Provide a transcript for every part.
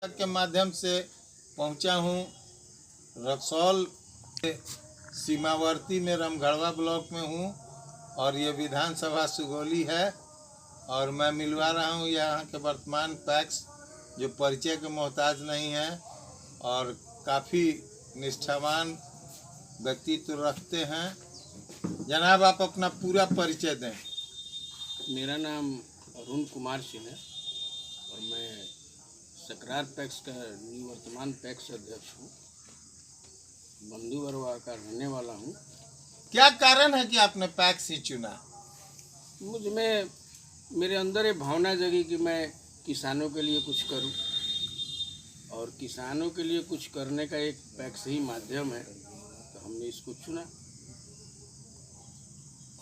के माध्यम से पहुंचा हूं रक्सौल सीमावर्ती में रामगढ़वा ब्लॉक में हूं और ये विधानसभा सुगौली है और मैं मिलवा रहा हूं यहाँ के वर्तमान पैक्स जो परिचय के मोहताज नहीं है और काफ़ी निष्ठावान व्यक्तित्व रखते हैं। जनाब, आप अपना पूरा परिचय दें। मेरा नाम अरुण कुमार सिंह है और मैं सकरार पैक्स का निवर्तमान पैक्स अध्यक्ष हूँ। बंधुवरवा का रहने वाला हूँ। क्या कारण है कि आपने पैक्स ही चुना? मुझ में मेरे अंदर ये भावना जगी कि मैं किसानों के लिए कुछ करूं और किसानों के लिए कुछ करने का एक पैक्स ही माध्यम है, तो हमने इसको चुना।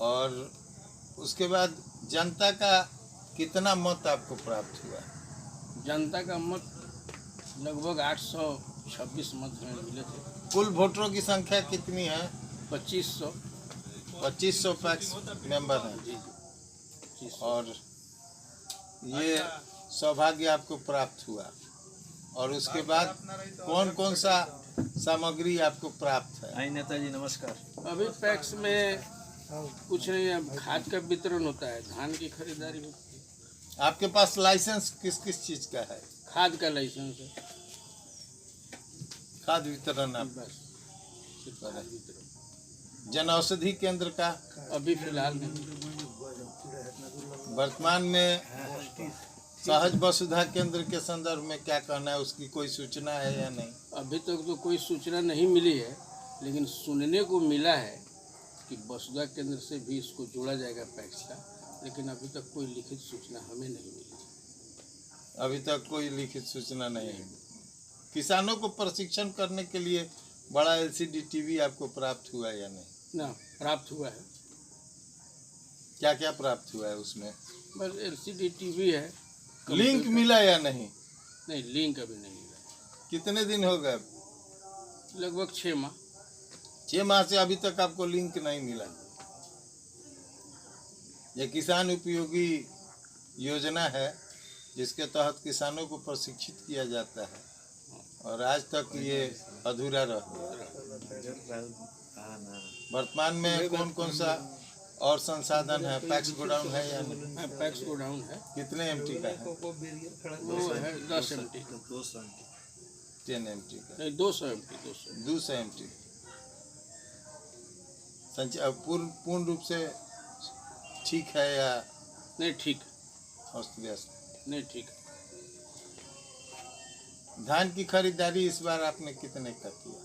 और उसके बाद जनता का कितना मत आपको प्राप्त हुआ? जनता का मत लगभग 826 मत हमें मिले थे। कुल वोटरों की संख्या कितनी है? 2500 पैक्स मेंबर हैं जी। और ये सौभाग्य आपको प्राप्त हुआ। और उसके बाद कौन कौन सा सामग्री आपको प्राप्त है? आई नेताजी नमस्कार। अभी पैक्स में कुछ नहीं है, खाद का वितरण होता है, धान की खरीदारी होती है। आपके पास लाइसेंस किस किस चीज का है? खाद का लाइसेंस है। खाद वितरण आप बस सिर्फ खाद वितरण। जन औषधि केंद्र का अभी फिलहाल नहीं। वर्तमान में सहज वसुधा केंद्र के संदर्भ में क्या कहना है? उसकी कोई सूचना है या नहीं? अभी तक तो कोई सूचना नहीं मिली है, लेकिन सुनने को मिला है कि वसुधा केंद्र से भी इसको जोड़ा जाएगा पैक्स का, लेकिन अभी तक कोई लिखित सूचना हमें नहीं मिली। अभी तक कोई लिखित सूचना नहीं है। किसानों को प्रशिक्षण करने के लिए बड़ा एलसीडी टीवी आपको प्राप्त हुआ या नहीं? ना, प्राप्त हुआ है। क्या क्या प्राप्त हुआ है उसमें? बस एलसीडी टीवी है। लिंक मिला या नहीं? नहीं, लिंक अभी नहीं मिला। कितने दिन हो गए? लगभग 6 माह। 6 माह से अभी तक आपको लिंक नहीं मिला। यह किसान उपयोगी योजना है जिसके तहत किसानों को प्रशिक्षित किया जाता है और आज तक ये अधूरा रह गया। वर्तमान में कौन कौन सा और संसाधन है? पैक्स गोडाउन है या नहीं? पैक्स गोडाउन है। कितने एमटी का है? वो है 10 एमटी। 10 एमटी का? नहीं, 200 एमटी। 200 एमटी। पूर्ण रूप से ठीक है या नहीं? ठीक। अस्त व्यस्त? नहीं, ठीक। धान की खरीदारी इस बार आपने कितने का किया?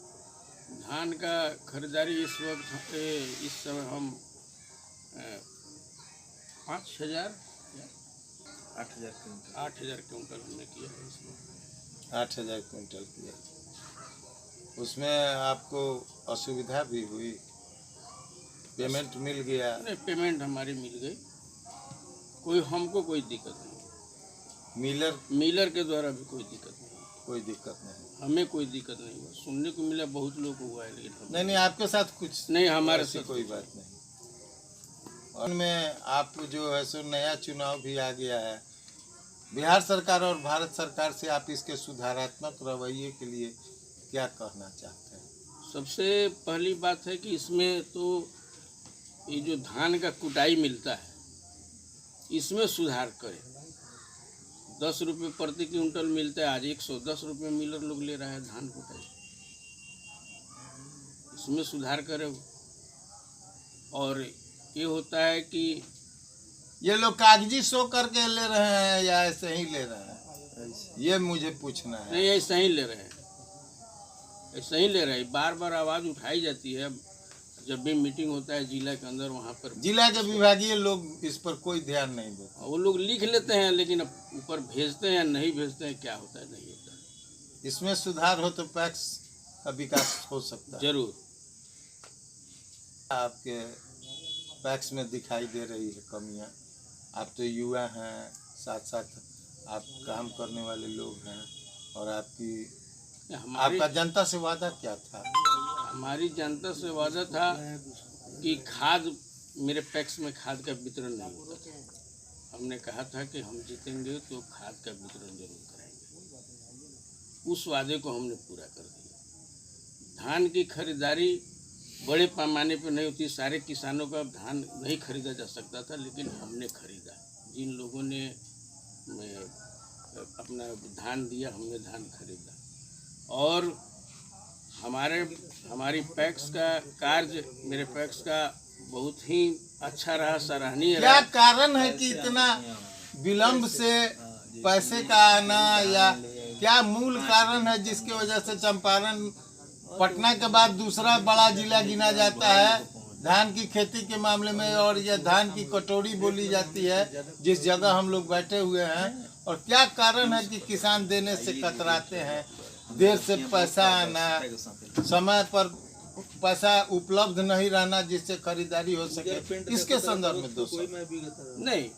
धान का खरीदारी इस वक्त इस समय हम 5,000 8,000 क्विंटल हमने किया है इसमें। 8,000 क्विंटल किया। उसमें आपको असुविधा भी हुई? पेमेंट मिल गया? नहीं, पेमेंट हमारी मिल गई। हमको कोई दिक्कत नहीं। मिलर के द्वारा भी कोई दिक्कत नहीं। कोई दिक्कत नहीं? हमें कोई दिक्कत नहीं हुआ। सुनने को मिला बहुत लोग को हुआ है, लेकिन नहीं, आपके साथ कुछ नहीं, हमारे से साथ कोई बात नहीं। और में आप जो है सो नया चुनाव भी आ गया है। बिहार सरकार और भारत सरकार से आप इसके सुधारात्मक रवैये के लिए क्या कहना चाहते हैं? सबसे पहली बात है कि इसमें तो ये जो धान का कुटाई मिलता है, इसमें सुधार करें। 10 रुपये प्रति क्विंटल मिलता है, आज 110 रुपये मिलर लोग ले रहा है धान कुटाई। इसमें सुधार करें। और ये होता है कि ये लोग कागजी शो करके ले रहे हैं या ऐसे ही ले रहे हैं? ये मुझे पूछना है। नहीं, ऐसा ही ले रहे हैं, ऐसा ही ले रहे हैं। बार बार आवाज़ उठाई जाती है जब भी मीटिंग होता है जिला के अंदर, वहाँ पर जिला के विभागीय लोग इस पर कोई ध्यान नहीं देते। वो लोग लिख लेते हैं, लेकिन ऊपर भेजते हैं नहीं भेजते हैं, क्या होता है नहीं होता है। इसमें सुधार हो तो पैक्स का विकास हो सकता है। जरूर। आपके पैक्स में दिखाई दे रही है कमियां। आप तो युवा हैं, साथ साथ आप काम करने वाले लोग हैं और आपका जनता से वादा क्या था? हमारी जनता से वादा था कि खाद, मेरे पैक्स में खाद का वितरण नहीं होता था। हमने कहा था कि हम जीतेंगे तो खाद का वितरण जरूर कराएंगे। उस वादे को हमने पूरा कर दिया। धान की खरीदारी बड़े पैमाने पर नहीं होती, सारे किसानों का धान नहीं खरीदा जा सकता था, लेकिन हमने खरीदा। जिन लोगों ने अपना धान दिया, हमने धान खरीदा। और हमारी पैक्स का कार्य, मेरे पैक्स का बहुत ही अच्छा रहा, सराहनीय क्या रहा। कारण है कि इतना विलंब से पैसे का आना, या क्या मूल कारण है जिसकी वजह से चंपारण पटना के बाद दूसरा बड़ा जिला गिना जाता है धान की खेती के मामले में, और यह धान की कटोरी बोली जाती है जिस जगह हम लोग बैठे हुए हैं? और क्या कारण है कि किसान देने से कतराते हैं? देर से पैसा आना, समय पर पैसा उपलब्ध नहीं रहना जिससे खरीदारी हो सके, इसके संदर्भ में दोस्तों नहीं,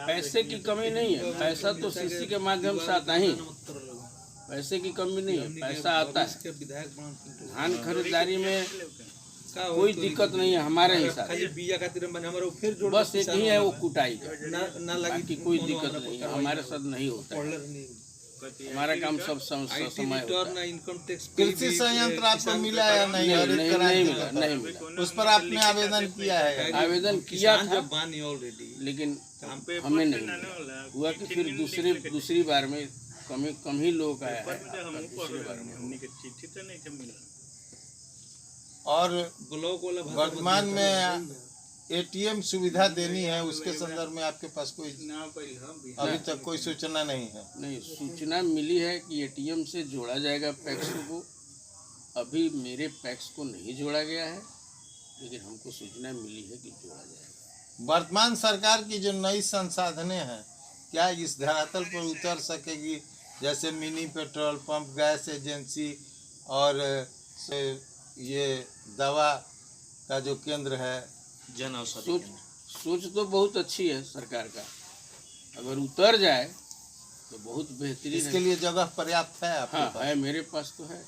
पैसे की कमी नहीं है। पैसा तो सीसी के माध्यम से आता ही, पैसे की कमी नहीं है, पैसा आता है। धान खरीदारी में कोई दिक्कत नहीं है हमारे हिसाब से। बस एक ही है, वो कुटाई का, बाकी कोई दिक्कत नहीं है, हमारे साथ नहीं होता है। हमारा काम सब समय होता है। कृषि संयंत्र आपको मिला या नहीं? नहीं मिला। उस पर आपने आवेदन किया है? आवेदन किया था, लेकिन हमें नहीं मिला। हुआ कि फिर दूसरी बार में कम ही लोग आया है, दूसरी बार में। और वर्तमान में एटीएम सुविधा देनी है, उसके संदर्भ में आपके पास कोई अभी तक कोई सूचना नहीं है? नहीं, सूचना मिली है कि एटीएम से जोड़ा जाएगा पैक्स को। अभी मेरे पैक्स को नहीं जोड़ा गया है, लेकिन हमको सूचना मिली है कि जोड़ा जाएगा। वर्तमान सरकार की जो नई संसाधनें हैं, क्या इस धरातल पर उतर सकेगी? जैसे mini petrol pump, gas agency, और ये दवा का जो केंद्र है, जन औषधि। सोच तो बहुत अच्छी है सरकार का, अगर उतर जाए तो बहुत बेहतरीन। इसके लिए जगह पर्याप्त है आपके पास? हाँ है, मेरे पास तो है।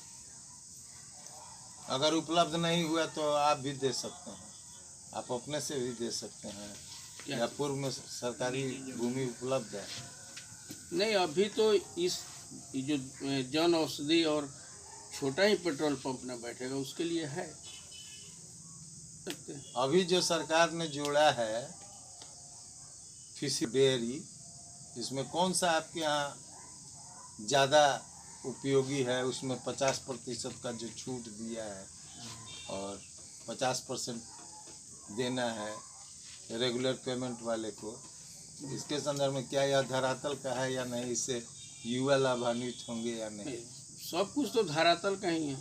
अगर उपलब्ध नहीं हुआ तो आप भी दे सकते हैं, आप अपने से भी दे सकते हैं, या पूर्व में सरकारी भूमि उपलब्ध है? नहीं, अभी तो इस जो जन औषधि और छोटा ही पेट्रोल पंप न बैठेगा, उसके लिए है। अभी जो सरकार ने जोड़ा है फिश डेयरी, इसमें कौन सा आपके यहाँ ज़्यादा उपयोगी है? उसमें 50% का जो छूट दिया है और 50% देना है रेगुलर पेमेंट वाले को, इसके संदर्भ में क्या यह धरातल का है या नहीं? इससे युवा लाभान्वित होंगे या नहीं? सब कुछ तो धरातल का ही है।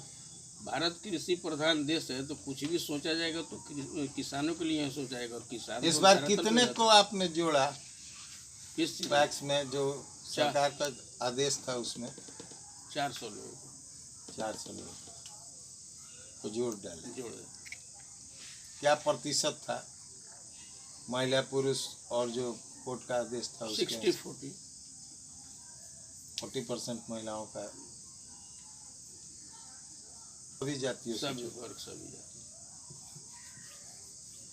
भारत कृषि प्रधान देश है, तो कुछ भी सोचा जाएगा तो किसानों के लिए सोचा जाएगा। किसान इस बार कितने को आपने जोड़ा किस पैक्स में? जो सरकार का आदेश था उसमें 400 लोग 400 लोग को जोड़ डाले। क्या प्रतिशत था महिला पुरुष, और जो कोर्ट का आदेश था उसके 40% महिलाओं का, सभी जातियों से? सभी वर्ग, सभी जाति।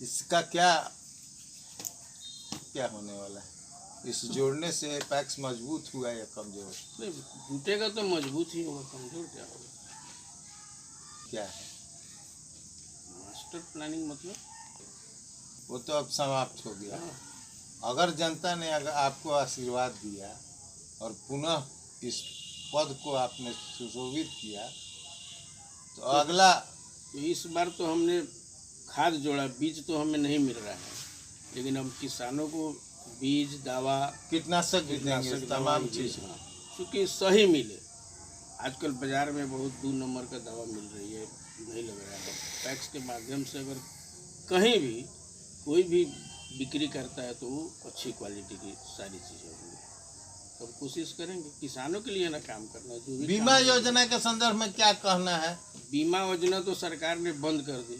इसका क्या होने वाला है? इस जोड़ने से पैक्स मजबूत हुआ या कमजोर? नहीं, जुटेगा तो मजबूत ही होगा, कमजोर क्या होगा? क्या है मास्टर प्लानिंग मतलब? वो तो अब समाप्त हो गया। अगर जनता ने अगर आपको आशीर्वाद दिया और पुनः इस पद को आपने सुशोभित किया, तो अगला इस बार तो हमने खाद जोड़ा, बीज तो हमें नहीं मिल रहा है, लेकिन हम किसानों को बीज, दवा, कीटनाशक भी देंगे, तमाम चीज़, क्योंकि सही मिले। आजकल बाजार में बहुत 2 नंबर का दवा मिल रही है, नहीं लग रहा है। पैक्स के माध्यम से अगर कहीं भी कोई भी बिक्री करता है तो वो अच्छी क्वालिटी की सारी चीज़ें होंगी। तो हम कोशिश करेंगे किसानों के लिए ना काम करना। जो भी बीमा योजना के संदर्भ में क्या कहना है? बीमा योजना तो सरकार ने बंद कर दी,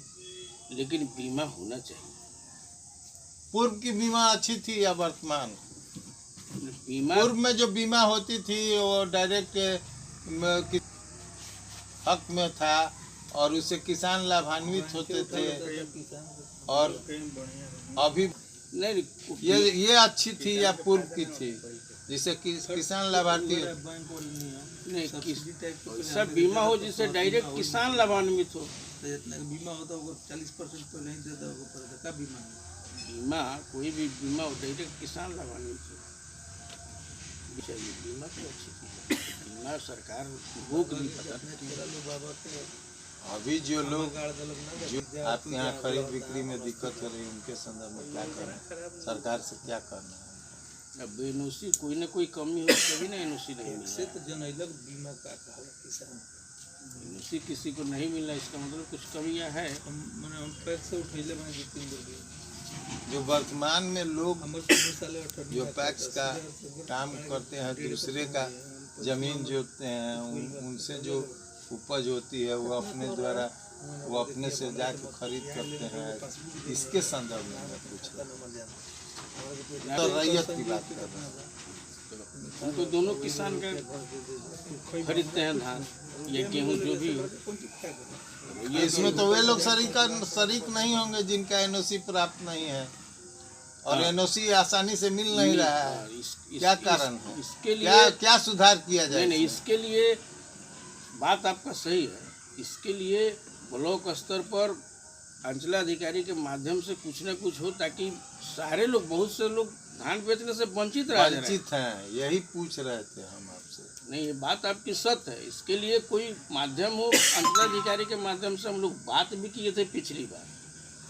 लेकिन बीमा होना चाहिए। पूर्व की बीमा अच्छी थी या वर्तमान? बीमा, पूर्व में जो बीमा होती थी वो डायरेक्ट हक में था और उससे किसान लाभान्वित होते थे, और अभी नहीं, ये अच्छी थी या पूर्व की थी जिससे किसान लाभार्थी? नहीं सब्सिडी टाइप का ऐसा बीमा हो जिससे डायरेक्ट किसान लाभान्वित हो। तो जितना का बीमा होता होगा 40% पहले ही देता होगा पड़ता का बीमा है? बीमा कोई भी बीमा हो डायरेक्ट किसान लाभान्वित हो चाहिए। बीमा तो अच्छी चीज़ है, बीमा सरकार रोक भी पता तेरा लो बाबा के अभी जो लोग गाड़ दलक ना जो आपके यहाँ खरीद बिक्री में दिक्कत हो रही है उनके संदर्भ में क्या करना है? सरकार से क्या करना है? अब एनओसी कोई ना कोई कमी हो तभी ना एनओसी नहीं मिल से तो जनैलक बीमा का कहा किसान एनओसी किसी को नहीं मिला इसका मतलब कुछ कमियां है। हम पैक्स से उठैले मैंने 2-3 दिन जो वर्तमान में लोग हमर 15 साल 18 जो पैक्स का काम करते हैं, दूसरे का जमीन जोतते हैं, उनसे जो उपज होती है वो अपने द्वारा वो अपने से जाके खरीद करते हैं। इसके संदर्भ में मैं पूछ रहा हूँ। तो रैयत की बात कर रहे हैं। तो उनको दोनों किसान का खरीदते हैं धान या गेहूँ जो भी हो। इसमें तो वे लोग शरीक नहीं होंगे जिनका एनओसी प्राप्त नहीं है और एनओसी आसानी से मिल नहीं रहा है। क्या कारण है? इसके लिए क्या सुधार किया जाए? नहीं, इसके लिए बात आपका सही है। इसके लिए ब्लॉक स्तर पर अंचलाधिकारी के माध्यम से कुछ न कुछ हो ताकि सारे लोग, बहुत से लोग धान बेचने से वंचित रह जा रहे हैं। वंचित हैं, यही पूछ रहे थे हम आपसे। नहीं, ये बात आपकी सत्य है। इसके लिए कोई माध्यम हो, अंचलाधिकारी के माध्यम से हम लोग बात भी किए थे पिछली बार,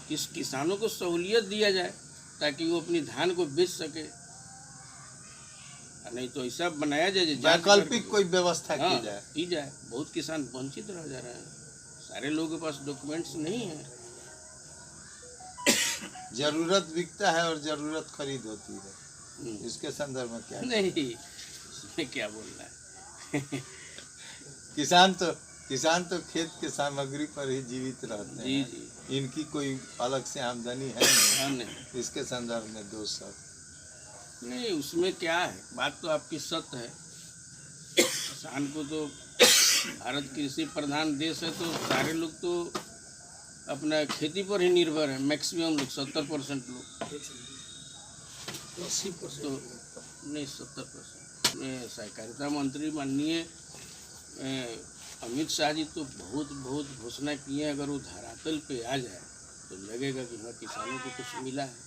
किस किसानों को सहूलियत दिया जाए ताकि वो अपनी धान को बेच सके। नहीं तो ऐसा बनाया जाए वैकल्पिक कोई व्यवस्था की जाए। बहुत किसान वंचित रह जा रहे हैं, सारे लोगों के पास डॉक्यूमेंट्स नहीं है। जरूरत बिकता है और जरूरत खरीद होती है। इसके संदर्भ में क्या? नहीं, इसमें क्या बोलना है? किसान तो खेत के सामग्री पर ही जीवित रहते हैं। जी। इनकी कोई अलग से आमदनी है नहीं। इसके संदर्भ में 2 शब्द नहीं, उसमें क्या है, बात तो आपकी सत्य है। किसान को तो भारत कृषि प्रधान देश है, तो सारे लोग तो अपना खेती पर ही निर्भर है। मैक्सिमम लोग 70% लोग 80% तो नहीं 70%। सहकारिता मंत्री माननीय अमित शाह जी तो बहुत घोषणा किए हैं। अगर वो धरातल पे आ जाए तो लगेगा कि हाँ किसानों को कुछ मिला है।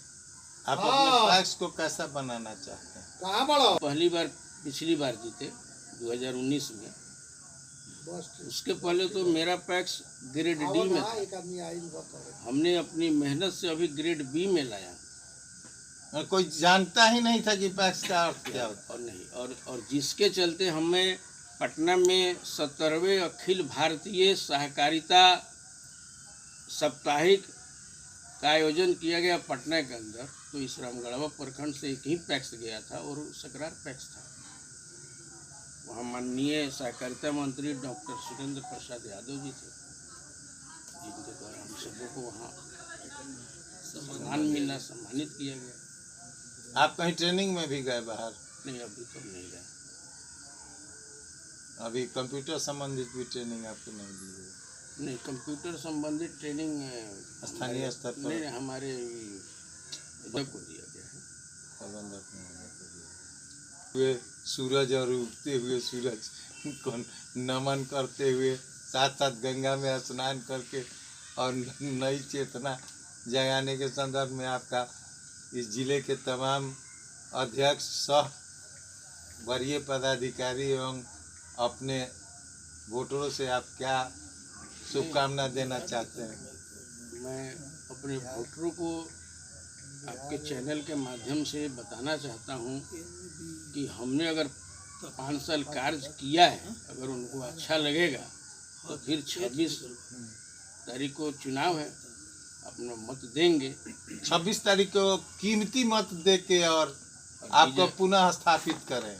आप अपने पैक्स को कैसा बनाना चाहते हैं? कहाँ बड़ा पिछली बार जीते 2019 में। उसके पहले तो मेरा पैक्स ग्रेड डी में था। हमने अपनी मेहनत से अभी ग्रेड बी में लाया। कोई जानता ही नहीं था कि पैक्स का अर्थ क्या होता है। और नहीं, और जिसके चलते हमें पटना में 70वें अखिल भारतीय सहकारिता साप्ताहिक का आयोजन किया गया पटना के अंदर। तो इस रामगढ़वा प्रखंड से एक ही पैक्स गया था और सकरार पैक्स था। वहाँ माननीय सहकारिता मंत्री डॉक्टर सुरेंद्र प्रसाद यादव जी थे, जिनके द्वारा हम सबों को वहाँ सम्मानित किया गया। आप कहीं ट्रेनिंग में भी गए बाहर? नहीं, अभी तो नहीं गया। अभी कंप्यूटर संबंधित भी ट्रेनिंग आपको नहीं दी है? नहीं, कंप्यूटर संबंधित ट्रेनिंग स्थानीय स्तर पर नहीं, हमारे को दिया गया है। प्रबंधक हुए सूरज और उगते हुए सूरज को नमन करते हुए साथ साथ गंगा में स्नान करके और नई चेतना जगाने के संदर्भ में आपका इस जिले के तमाम अध्यक्ष सह वरीय पदाधिकारी एवं अपने वोटरों से आप क्या शुभकामना देना चाहते हैं? मैं अपने वोटरों को आपके चैनल के माध्यम से बताना चाहता हूं कि हमने अगर 5 साल कार्य किया है, अगर उनको अच्छा लगेगा तो फिर 26 तारीख को चुनाव है, अपना मत देंगे। 26 तारीख को कीमती मत दे के और आपको पुनः स्थापित करें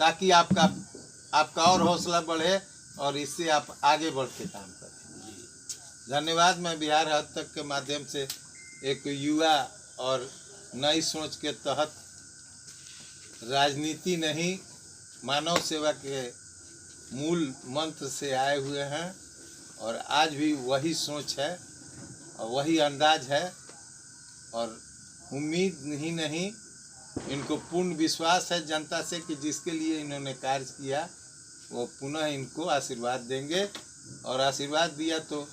ताकि आपका और हौसला बढ़े और इससे आप आगे बढ़ के काम करें। धन्यवाद। मैं बिहार हद तक के माध्यम से एक युवा और नई सोच के तहत राजनीति नहीं मानव सेवा के मूल मंत्र से आए हुए हैं और आज भी वही सोच है और वही अंदाज है और उम्मीद ही नहीं, इनको पूर्ण विश्वास है जनता से कि जिसके लिए इन्होंने कार्य किया वो पुनः इनको आशीर्वाद देंगे, और आशीर्वाद दिया तो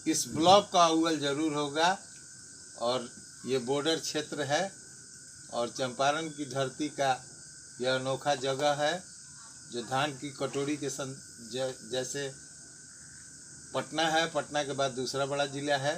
इस ब्लॉक का अव्वल जरूर होगा। और ये बॉर्डर क्षेत्र है और चंपारण की धरती का यह अनोखा जगह है, जो धान की कटोरी के जैसे पटना है, पटना के बाद दूसरा बड़ा जिला है।